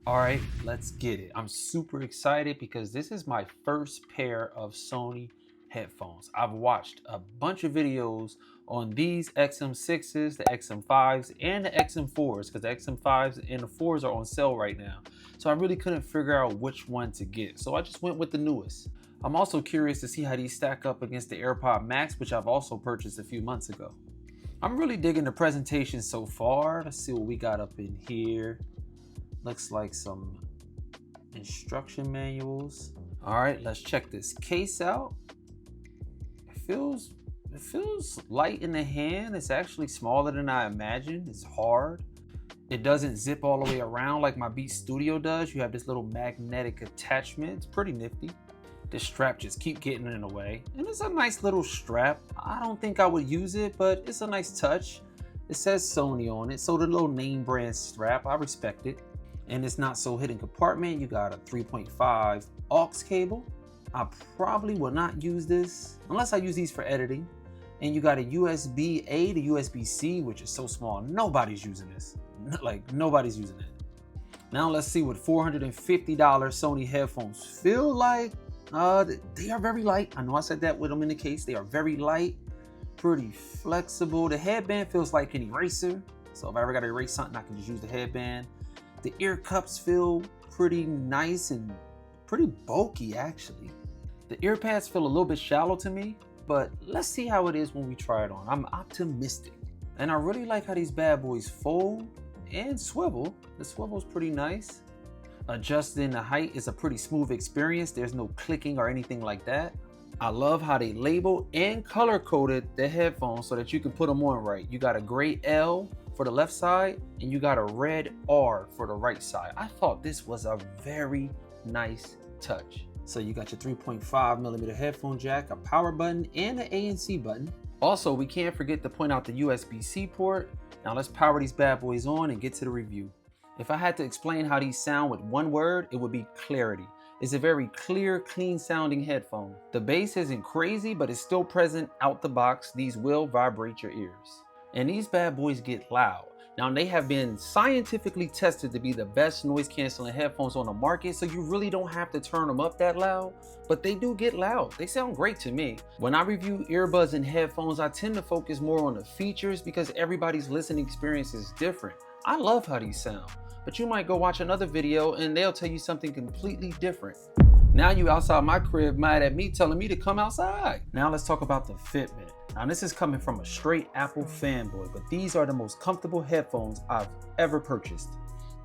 All right, let's get it. I'm super excited because this is my first pair of Sony headphones. I've watched a bunch of videos on these XM6s, the XM5s, and the XM4s because the XM5s and the 4s are on sale right now. So I really couldn't figure out which one to get. So I just went with the newest. I'm also curious to see how these stack up against the AirPod Max, which I've also purchased a few months ago. I'm really digging the presentation so far. Let's see what we got up in here. Looks like some instruction manuals. All right, let's check this case out. It feels light in the hand. It's actually smaller than I imagined. It's hard. It doesn't zip all the way around like my Beats Studio does. You have this little magnetic attachment. It's pretty nifty. This strap just keep getting in the way. And it's a nice little strap. I don't think I would use it, but it's a nice touch. It says Sony on it, so the little name brand strap, I respect it. And it's not so hidden compartment. You got a 3.5 aux cable. I probably will not use this unless I use these for editing. And you got a USB-A to USB-C, which is so small. Nobody's using this. Like, nobody's using it. Now let's see what $450 Sony headphones feel like. They are very light. I know I said that with them in the case. They are very light, pretty flexible. The headband feels like an eraser. So if I ever got to erase something, I can just use the headband. The ear cups feel pretty nice and pretty bulky actually. The ear pads feel a little bit shallow to me, but let's see how it is when we try it on. I'm optimistic. And I really like how these bad boys fold and swivel. The swivel's pretty nice. Adjusting the height is a pretty smooth experience. There's no clicking or anything like that. I love how they labeled and color coded the headphones so that you can put them on right. You got a gray L for the left side and you got a red R for the right side. I thought this was a very nice touch. So you got your 3.5mm headphone jack, a power button, and an ANC button. Also, we can't forget to point out the USB-C port. Now let's power these bad boys on and get to the review. If I had to explain how these sound with one word, it would be clarity. It's a very clear, clean sounding headphone. The bass isn't crazy, but it's still present out the box. These will vibrate your ears. And these bad boys get loud. Now they have been scientifically tested to be the best noise canceling headphones on the market, so you really don't have to turn them up that loud, but they do get loud. They sound great to me. When I review earbuds and headphones, I tend to focus more on the features because everybody's listening experience is different. I love how these sound, but you might go watch another video and they'll tell you something completely different. Now you outside my crib mad at me telling me to come outside. Now let's talk about the fitment. Now this is coming from a straight Apple fanboy, but these are the most comfortable headphones I've ever purchased.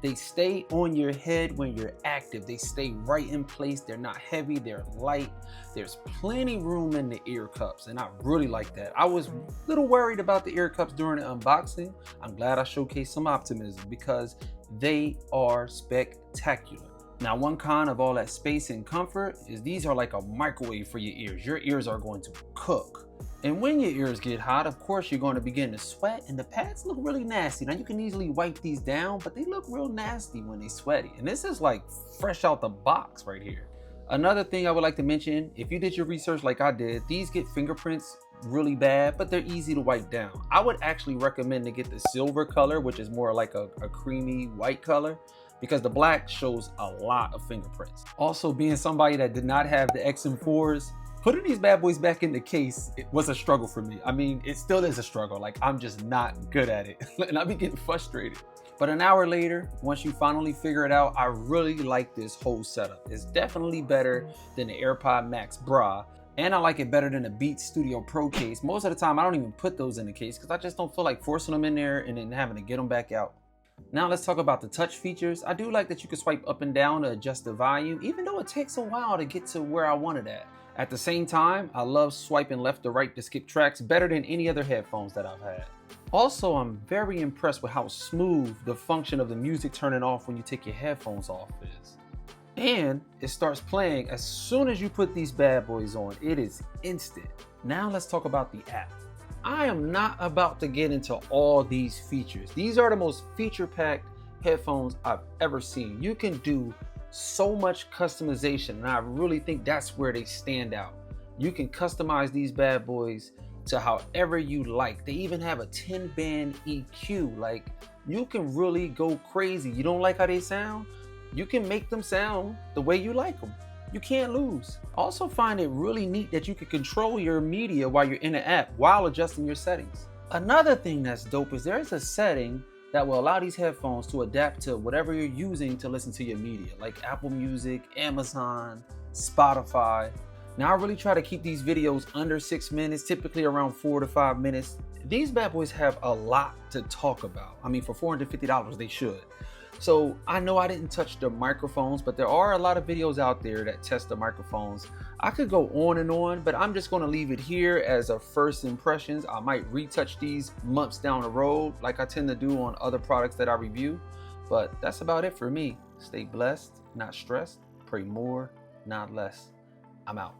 They stay on your head when you're active. They stay right in place. They're not heavy, they're light. There's plenty room in the ear cups, and I really like that. I was a little worried about the ear cups during the unboxing. I'm glad I showcased some optimism because they are spectacular. Now, one con of all that space and comfort is these are like a microwave for your ears. Your ears are going to cook. And when your ears get hot, of course, you're going to begin to sweat, and the pads look really nasty. Now, you can easily wipe these down, but they look real nasty when they're sweaty. And this is like fresh out the box right here. Another thing I would like to mention, if you did your research like I did, these get fingerprints really bad, but they're easy to wipe down. I would actually recommend to get the silver color, which is more like a creamy white color, because the black shows a lot of fingerprints. Also, being somebody that did not have the XM4s, putting these bad boys back in the case, it was a struggle for me. I mean, it still is a struggle. Like, I'm just not good at it. And I be getting frustrated. But an hour later, once you finally figure it out, I really like this whole setup. It's definitely better than the AirPod Max Bra. And I like it better than the Beats Studio Pro case. Most of the time, I don't even put those in the case because I just don't feel like forcing them in there and then having to get them back out. Now let's talk about the touch features. I do like that you can swipe up and down to adjust the volume, even though it takes a while to get to where I want it at. At the same time, I love swiping left to right to skip tracks better than any other headphones that I've had. Also, I'm very impressed with how smooth the function of the music turning off when you take your headphones off is. And it starts playing as soon as you put these bad boys on. It is instant. Now let's talk about the app. I am not about to get into all these features. These are the most feature-packed headphones I've ever seen. You can do so much customization, and I really think that's where they stand out. You can customize these bad boys to however you like. They even have a 10-band EQ. Like, you can really go crazy. You don't like how they sound? you can make them sound the way you like them. You can't lose. Also find it really neat that you can control your media while you're in the app while adjusting your settings. Another thing that's dope is there's a setting that will allow these headphones to adapt to whatever you're using to listen to your media, like Apple Music, Amazon, Spotify. Now I really try to keep these videos under 6 minutes, typically around 4 to 5 minutes. These bad boys have a lot to talk about. I mean, for $450, they should. So I know I didn't touch the microphones, but there are a lot of videos out there that test the microphones. I could go on and on, but I'm just gonna leave it here as a first impressions. I might retouch these months down the road like I tend to do on other products that I review. But that's about it for me. Stay blessed, not stressed. Pray more, not less. I'm out.